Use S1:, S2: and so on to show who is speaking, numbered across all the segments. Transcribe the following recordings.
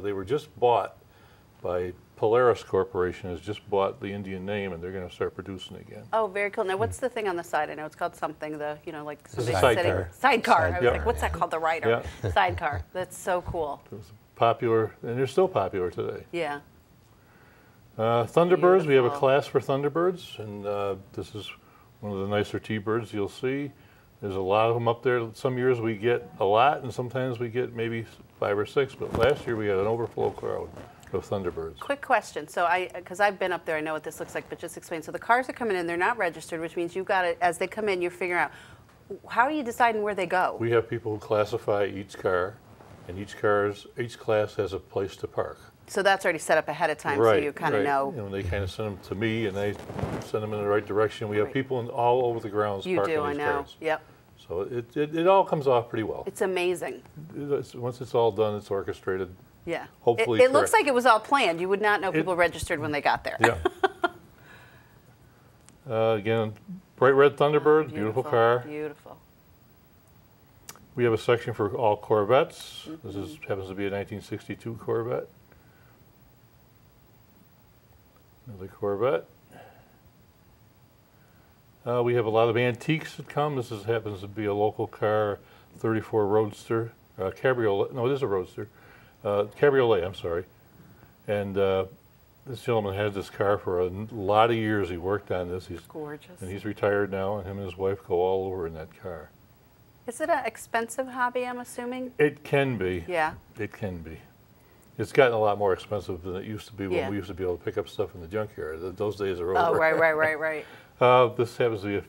S1: They were just bought by Polaris Corporation, has just bought the Indian name, and they're going to start producing again.
S2: Oh, very cool. Now, what's the thing on the side? I know it's called something, like somebody
S1: sidecar.
S2: sitting. Sidecar. I was
S1: Yep.
S2: like, what's that called? The rider.
S1: Yeah.
S2: Sidecar. That's so cool.
S1: It was popular, and they're still popular today.
S2: Yeah.
S1: Thunderbirds, we have a
S2: Beautiful.
S1: class for Thunderbirds, and this is one of the nicer T-birds you'll see. There's a lot of them up there. Some years we get a lot, and sometimes we get maybe 5 or 6, but last year we had an overflow crowd of Thunderbirds.
S2: Quick question. So because I've been up there, I know what this looks like, but just explain. So the cars are coming in, they're not registered, which means you've got to, as they come in, you're figuring out, how are you deciding where they go?
S1: We have people who classify each car, and each class has a place to park.
S2: So that's already set up ahead of time,
S1: Right,
S2: so you kind of
S1: right.
S2: know.
S1: You know, they kind of send them to me, and they send them in the right direction. We have people all over the grounds
S2: You
S1: parking
S2: do, I
S1: these
S2: know.
S1: cars.
S2: Yep.
S1: So it all comes off pretty well.
S2: It's amazing.
S1: Once it's all done, it's orchestrated.
S2: Yeah.
S1: Hopefully
S2: it looks like it was all planned. You would not know people registered when they got there.
S1: Yeah. Again, bright red Thunderbird, beautiful car.
S2: Beautiful.
S1: We have a section for all Corvettes. This happens to be a 1962 Corvette. Another Corvette. We have a lot of antiques that come. This happens to be a local car, 34 Roadster, Cabriolet. No, it is a Roadster. Cabriolet, I'm sorry. And this gentleman had this car for a lot of years. He worked on this. He's
S2: gorgeous.
S1: And he's retired now, and him and his wife go all over in that car.
S2: Is it an expensive hobby, I'm assuming?
S1: It can be.
S2: Yeah.
S1: It can be. It's gotten a lot more expensive than it used to be when
S2: Yeah.
S1: we used to be able to pick up stuff in the junkyard. Those days are over.
S2: Oh, right.
S1: This happens to be a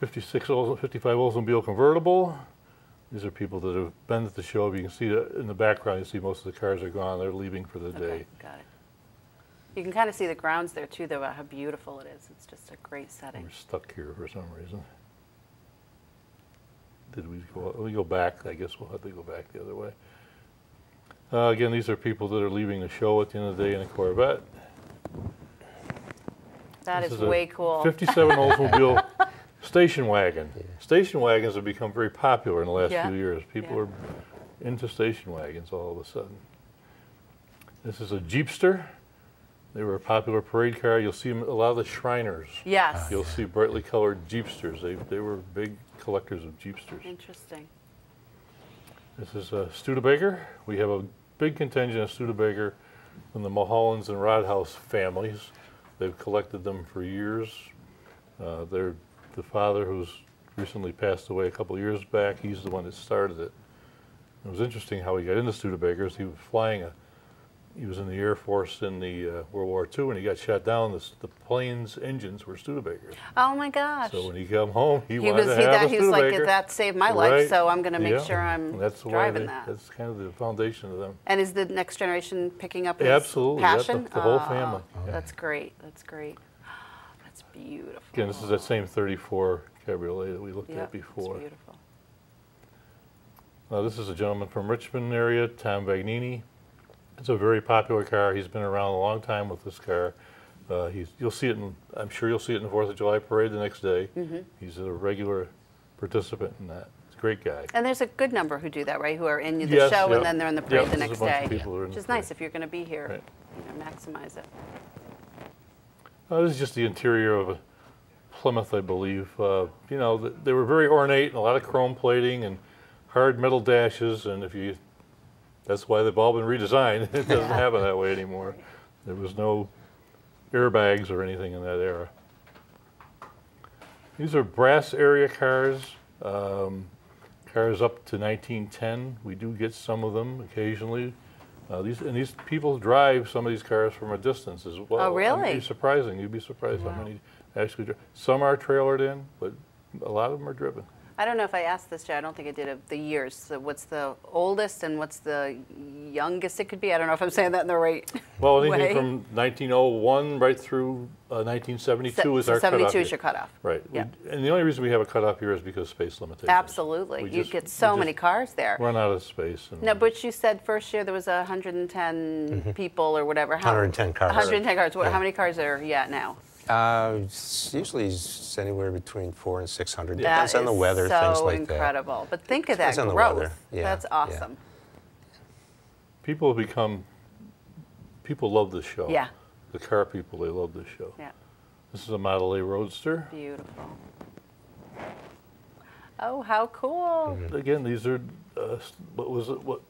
S1: 55 Oldsmobile convertible. These are people that have been at the show. You can see in the background, you see most of the cars are gone. They're leaving for the day.
S2: Got it. You can kind of see the grounds there, too, though, how beautiful it is. It's just a great setting.
S1: We're stuck here for some reason. Did we go? We go back. I guess we'll have to go back the other way. Again, these are people that are leaving the show at the end of the day in a Corvette.
S2: That
S1: This
S2: is
S1: a
S2: way cool.
S1: 57 Oldsmobile station wagon. Yeah. Station wagons have become very popular in the last few years. People are into station wagons all of a sudden. This is a Jeepster. They were a popular parade car. You'll see a lot of the Shriners.
S2: Yes.
S1: You'll see brightly colored Jeepsters. They were big collectors of Jeepsters.
S2: Interesting.
S1: This is a Studebaker. We have a big contingent of Studebaker from the Mulhollands and Rodhouse families. They've collected them for years. The father, who's recently passed away a couple of years back, he's the one that started it. It was interesting how he got into Studebakers. He was he was in the Air Force in the World War II, and he got shot down. The plane's engines were Studebakers.
S2: Oh my gosh.
S1: So when he came home, he wanted to have a
S2: He was like,
S1: Studebaker.
S2: that saved my life,
S1: Right.
S2: so I'm going to make sure I'm
S1: That's the
S2: driving
S1: way
S2: that.
S1: That's kind of the foundation of them.
S2: And is the next generation picking up his
S1: Absolutely.
S2: passion?
S1: The whole family. Yeah.
S2: That's great. That's great. That's beautiful.
S1: Again, this is that same 34 Cabriolet that we looked at before.
S2: It's beautiful.
S1: Now, this is a gentleman from Richmond area, Tom Vagnini. It's a very popular car. He's been around a long time with this car. You'll see it I'm sure you'll see it in the 4th of July parade the next day. He's a regular participant in that. He's a great guy.
S2: And there's a good number who do that, right? Who are in the show and then they're in the parade the next day. Which is nice if you're going to be here. You know, maximize it.
S1: This is just the interior of a Plymouth, I believe. You know, they were very ornate and a lot of chrome plating and hard metal dashes, and that's why they've all been redesigned. It doesn't happen that way anymore. There was no airbags or anything in that era. These are brass area cars, cars up to 1910. We do get some of them occasionally. These people drive some of these cars from a distance as well.
S2: Oh, really?
S1: It's surprising. You'd be surprised how many actually drive. Some are trailered in, but a lot of them are driven.
S2: I don't know if I asked this, Jay. I don't think I did the years. So what's the oldest and what's the youngest it could be? I don't know if I'm saying that in the right
S1: Well, anything
S2: way.
S1: from 1901 right through 1972 is our cutoff.
S2: 72 is your cutoff.
S1: Right.
S2: Yeah.
S1: And the only reason we have a cutoff here is because of space limitations.
S2: Absolutely. You get so many cars there.
S1: Run out of space.
S2: Now, Butch, you said first year there was 110 people or whatever.
S3: 110 cars.
S2: 110 cars. How many cars are you at now?
S3: Usually it's anywhere between 400 and 600.
S2: That
S3: Depends on the weather,
S2: is
S3: things
S2: so
S3: like
S2: incredible.
S3: that.
S2: But think of that
S3: Depends on the
S2: growth.
S3: weather. Yeah,
S2: That's awesome.
S1: people love this show.
S2: Yeah.
S1: The car people, they love this show.
S2: Yeah.
S1: This is a Model A Roadster.
S2: Beautiful. Oh, how cool.
S1: Again, these are, what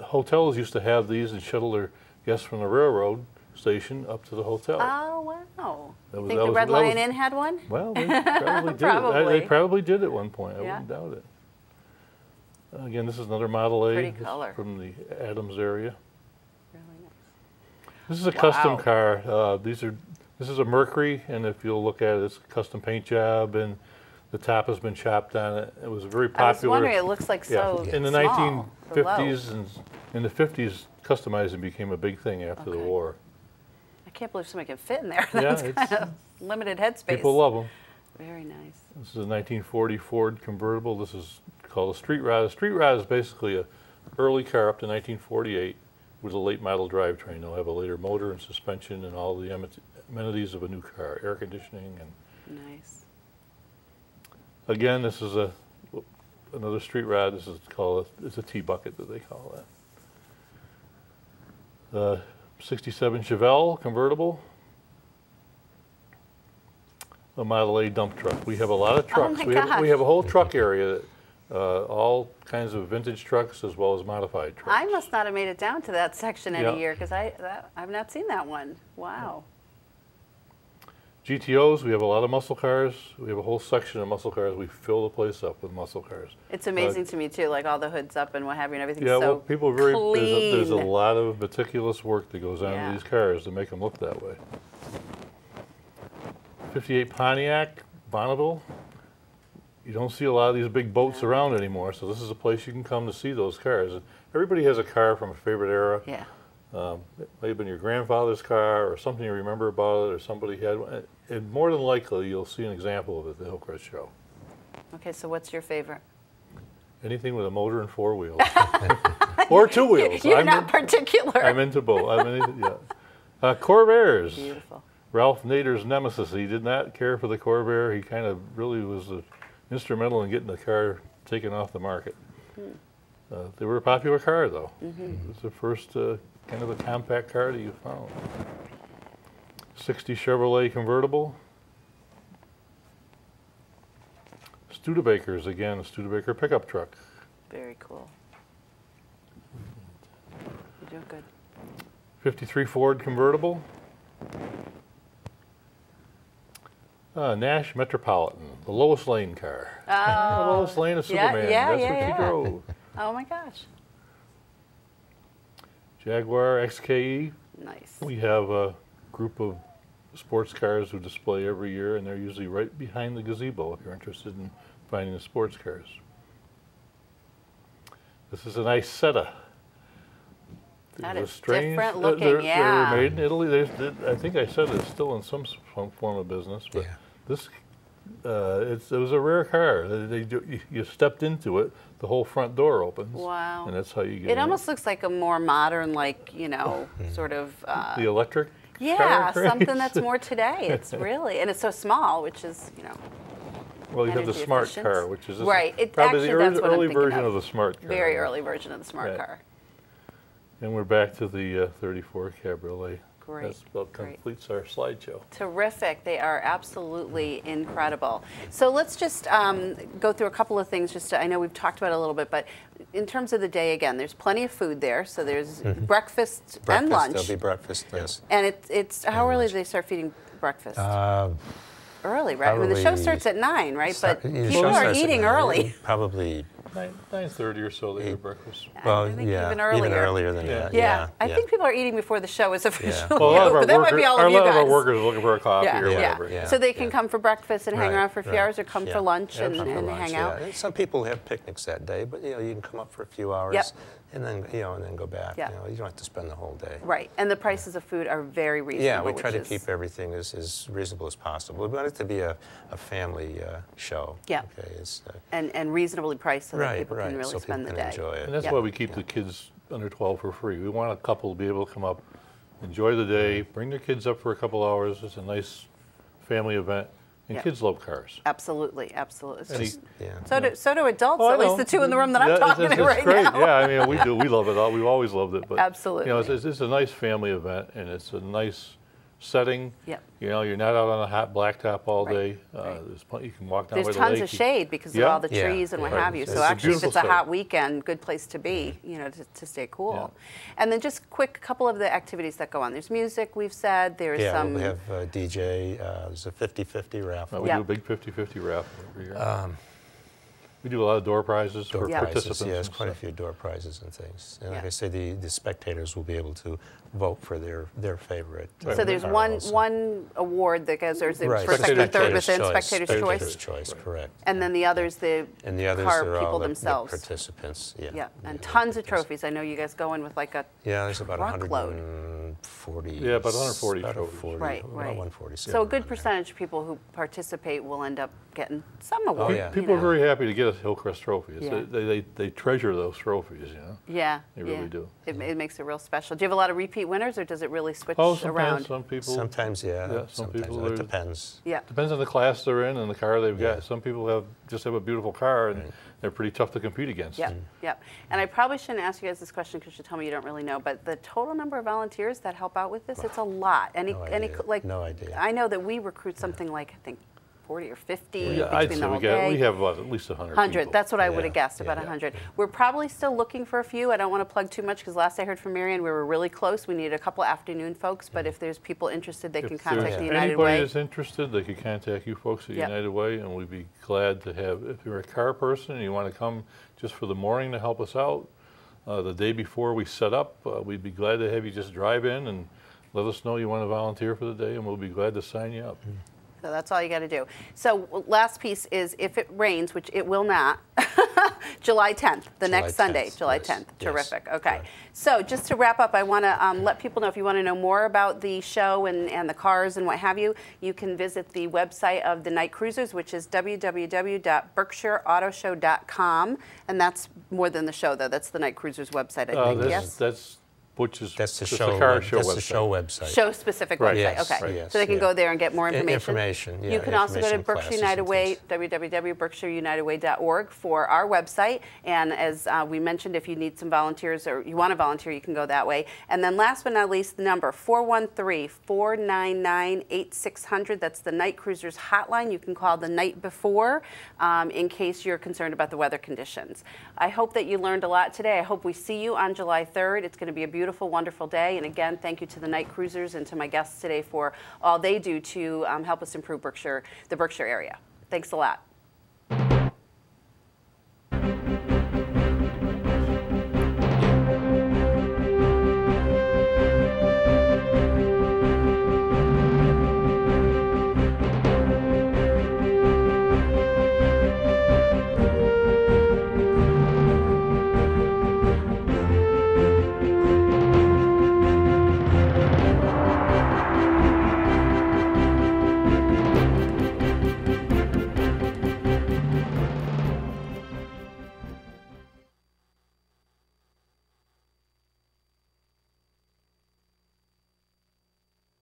S1: hotels used to have these and shuttle their guests from the railroad station up to the hotel.
S2: Oh, wow.
S1: That
S2: You
S1: was-
S2: think
S1: that
S2: the
S1: was-
S2: Red
S1: that
S2: Lion
S1: was-
S2: Inn had one?
S1: Well, they probably did it.
S2: Probably.
S1: They probably did at one point. I
S2: Yeah.
S1: wouldn't doubt it. Again, this is another Model A.
S2: Pretty
S1: This is
S2: color.
S1: from the Adams area.
S2: Really nice.
S1: This is a
S2: Wow.
S1: custom car. This is a Mercury, and if you'll look at it, it's a custom paint job, and the top has been chopped on it. It was very popular.
S2: I was wondering, it looks like so
S1: in the
S2: small,
S1: 1950s and in the 50s, customizing became a big thing after the
S2: Okay.
S1: war.
S2: I can't believe somebody can fit in there.
S1: Yeah,
S2: That's
S1: it's-
S2: kind of limited headspace.
S1: People love them.
S2: Very nice.
S1: This is a 1940 Ford convertible. This is called a street rod. A street rod is basically an early car up to 1948 with a late model drivetrain. They'll have a later motor and suspension and all the amenities of a new car, air conditioning. And
S2: Nice.
S1: again, this is another street rod. This is it's a T-bucket that they call that. The 67 Chevelle convertible. A Model A dump truck. We have a lot of trucks.
S2: my
S1: we
S2: gosh.
S1: have a whole truck area, all kinds of vintage trucks as well as modified trucks.
S2: I must not have made it down to that section
S1: Yeah.
S2: any year because I've not seen that one. Wow.
S1: GTOs, we have a lot of muscle cars. We have a whole section of muscle cars. We fill the place up with muscle cars.
S2: It's amazing to me too, like all the hoods up and what have you, and everything's
S1: Yeah,
S2: so
S1: well, people are very, there's a
S2: clean.
S1: lot of meticulous work that goes on
S2: Yeah.
S1: to these cars to make them look that way. 58 Pontiac, Bonneville. You don't see a lot of these big boats around anymore, so this is a place you can come to see those cars. Everybody has a car from a favorite era.
S2: Yeah.
S1: It may have been your grandfather's car or something you remember about it, or somebody had one. And more than likely, you'll see an example of it at the Hillcrest Show.
S2: Okay, so what's your favorite?
S1: Anything with a motor and four wheels. Or two wheels.
S2: You're not particular.
S1: I'm into both. Yeah. Corvairs.
S2: Beautiful.
S1: Ralph Nader's nemesis. He did not care for the Corvair. He kind of really was instrumental in getting the car taken off the market. They were a popular car, though. It was the first kind of a compact car that you found. 60 Chevrolet convertible. Studebakers, again, a Studebaker pickup truck.
S2: Very cool. You're doing good.
S1: 53 Ford convertible. Nash Metropolitan, the Lois Lane car.
S2: Oh.
S1: The Lois Lane of
S2: Yeah,
S1: Superman.
S2: yeah,
S1: That's
S2: yeah,
S1: what
S2: yeah.
S1: she drove.
S2: Oh my gosh.
S1: Jaguar XKE.
S2: Nice.
S1: We have a group of sports cars who display every year, and they're usually right behind the gazebo if you're interested in finding the sports cars. This is a nice Setta.
S2: That
S1: These are
S2: is different looking,
S1: They
S2: yeah.
S1: were made in Italy. I think I said it's still in some form of business, but
S3: Yeah.
S1: this it was a rare car. You stepped into it, the whole front door opens.
S2: Wow.
S1: And that's how you get
S2: It
S1: in.
S2: almost looks like a more modern, like, sort of,
S1: The electric
S2: yeah,
S1: car
S2: something
S1: craze.
S2: that's more today. It's really, and it's so small, which is,
S1: Well, you have the
S2: energy
S1: smart
S2: efficient.
S1: car, which is
S2: Right.
S1: probably
S2: Actually,
S1: the
S2: that's what I'm
S1: early
S2: thinking
S1: version
S2: of.
S1: of the smart car.
S2: very early version of the smart
S1: Right.
S2: car.
S1: And we're back to the 34 Cabriolet.
S2: Great,
S1: That's about
S2: great.
S1: completes our slideshow.
S2: Terrific. They are absolutely incredible. So let's just go through a couple of things. I know we've talked about it a little bit, but in terms of the day, again, there's plenty of food there. So there's breakfast and lunch.
S3: There'll be breakfast, yes.
S2: And it's how early do they start feeding breakfast? Early, right? I mean, the show
S3: probably
S2: starts at 9, right? But
S3: The
S2: people
S3: show
S2: are
S3: starts at
S2: eating
S3: 9.
S2: early.
S3: Probably,
S1: 9:30 or so they have breakfast.
S3: well,
S2: I think
S3: yeah,
S2: even earlier.
S3: than
S1: Yeah.
S3: that.
S2: Yeah, I think people are eating before the show is officially
S1: Well, a lot of
S2: over.
S1: our
S2: That might
S1: workers,
S2: be all of you
S1: a lot
S2: guys.
S1: of our workers are looking for a coffee
S2: Yeah,
S1: or
S2: yeah.
S1: whatever.
S3: Yeah.
S2: So they can come for breakfast and hang
S3: Right,
S2: around for a few
S3: right.
S2: hours, or come
S3: Yeah.
S2: for lunch
S3: Yeah,
S2: and,
S3: come for
S2: and
S3: lunch,
S2: hang
S3: yeah.
S2: out.
S3: And some people have picnics that day, but you can come up for a few hours
S2: Yep.
S3: and then and then go back.
S2: Yeah.
S3: You don't have to spend the whole day.
S2: Right, and the prices of food are very reasonable.
S3: Yeah, we try to
S2: which is-
S3: keep everything as reasonable as possible. We want it to be a family show.
S2: Yeah.
S3: Okay. It's,
S2: and reasonably priced so that
S3: right,
S2: people
S3: right.
S2: can really
S3: so
S2: spend the
S3: people
S2: day.
S3: can enjoy it.
S1: And that's
S2: Yeah.
S1: why we keep the kids under 12 for free. We want a couple to be able to come up, enjoy the day, bring their kids up for a couple hours. It's a nice family event, And
S2: Yep.
S1: kids love cars.
S2: Absolutely, absolutely. It's
S1: And
S2: just-
S3: Yeah.
S2: so do adults,
S1: Oh, I
S2: at least
S1: know.
S2: the two in the room that I'm
S1: Yeah,
S2: talking to
S1: it's
S2: right
S1: great.
S2: now.
S1: Yeah, I mean, we do. We love it all. We've always loved it. But
S2: Absolutely.
S1: you know, it's a nice family event, and it's a nice setting.
S2: Yep.
S1: You know, you're not out on a hot blacktop all
S2: Right,
S1: day.
S2: right.
S1: There's plenty, you can walk down
S2: There's
S1: by the
S2: tons
S1: lake.
S2: of shade because of
S1: Yeah.
S2: all the
S3: Yeah,
S2: trees and what
S3: yeah.
S2: have you.
S3: It's
S2: So
S3: a
S2: actually, if
S1: beautiful
S2: it's a hot
S1: setting.
S2: weekend, good place to be, you know, to stay cool.
S1: Yeah.
S2: And then just quick couple of the activities that go on. There's music, we've said. There's
S3: Yeah,
S2: some.
S3: we have DJ. There's a 50-50 raffle.
S1: We
S2: Yeah.
S1: do a big 50-50 raffle every year. We do a lot of door prizes
S3: Door
S1: for
S2: Yeah.
S3: prizes,
S1: participants.
S3: yes,
S1: and
S3: quite a
S1: stuff.
S3: few door prizes and things. And
S2: Yeah.
S3: like I say, the spectators will be able to vote for their favorite.
S2: So there's
S3: car
S2: one
S3: also.
S2: one award that goes. There's
S3: Right,
S2: for second and third
S3: spectator's
S2: within
S3: choice,
S2: spectator's choice,
S3: choice, correct.
S2: and then the others the
S3: And the others
S2: car
S3: are
S2: people
S3: all the
S2: themselves.
S3: participants. Yeah,
S2: Yeah, and
S3: the
S2: tons of
S3: participants.
S2: trophies. I know you guys go in with like a.
S3: Yeah, there's about
S2: Truckload.
S3: 140.
S1: Yeah, about 140
S3: about
S1: trophies.
S3: 40,
S2: Right,
S3: about
S2: right.
S3: 140.
S2: So a good
S3: around there.
S2: percentage of people who participate will end up getting some award.
S3: Oh, yeah.
S1: People
S2: you
S1: are
S2: know.
S1: very happy to get a Hillcrest trophy.
S2: Yeah.
S1: They treasure those trophies, you know.
S2: Yeah,
S1: They really
S2: yeah.
S1: do.
S2: It makes it real special. Do you have a lot of repeat winners, or does it really switch
S1: Oh, sometimes
S2: around?
S1: some people.
S3: Sometimes, yeah.
S1: Yeah, some
S3: sometimes.
S1: people
S3: It
S1: are-
S3: depends.
S2: Yeah,
S1: Depends on the class they're in and the car they've
S3: Yeah.
S1: got. Some people just have a beautiful car, and
S3: Right.
S1: they're pretty tough to compete against.
S2: yep, yep. And I probably shouldn't ask you guys this question because you tell me you don't really know, but the total number of volunteers that help out with this, it's a lot. Any
S3: No
S2: any
S3: idea.
S2: like
S3: No idea.
S2: I know that we recruit something like I think 40 or 50
S1: Yeah,
S2: between
S1: I'd
S2: the
S1: say
S2: whole
S1: we
S2: day.
S1: have about at least 100.
S2: 100.
S1: people.
S2: That's what I would
S3: Yeah,
S2: have guessed, about
S3: yeah.
S2: 100. We're probably still looking for a few. I don't want to plug too much because last I heard from Marion, we were really close. We needed a couple afternoon folks, but if there's people interested, they can
S1: If
S2: contact
S1: there's
S2: the United
S1: anybody
S2: Way.
S1: that's interested, they could contact you folks at
S2: Yep.
S1: United Way, and we'd be glad to have. If you're a car person and you want to come just for the morning to help us out, the day before we set up, we'd be glad to have you just drive in and let us know you want to volunteer for the day, and we'll be glad to sign you up.
S2: So that's all you got to do. So last piece is if it rains, which it will not, July 10th, the
S3: July
S2: next Sunday,
S3: 10th,
S2: July
S3: yes,
S2: 10th.
S3: yes,
S2: Terrific. Okay.
S3: right.
S2: So just to wrap up, I want to let people know if you want to know more about the show and the cars and what have you, you can visit the website of the Night Cruisers, which is www.berkshireautoshow.com. And that's more than the show, though. That's the Night Cruisers website, I think. Yes?
S1: That's Butch's.
S3: That's the
S1: just
S3: show.
S1: car show
S3: That's
S1: website.
S3: the show website.
S2: Show specific
S1: Right.
S2: website.
S3: Yes,
S2: Okay.
S3: yes,
S2: So they can
S3: yeah.
S2: go there and get more information.
S3: Information, yeah,
S2: You can also go to
S3: information,
S2: Berkshire
S3: classes
S2: United
S3: and
S2: Way,
S3: things.
S2: www.berkshireunitedway.org for our website. And as we mentioned, if you need some volunteers or you want to volunteer, you can go that way. And then last but not least, the number 413-499-8600. That's the Night Cruisers hotline. You can call the night before in case you're concerned about the weather conditions. I hope that you learned a lot today. I hope we see you on July 3rd. It's going to be a beautiful, wonderful day. And again, thank you to the Night Cruisers and to my guests today for all they do to help us improve the Berkshire area. Thanks a lot.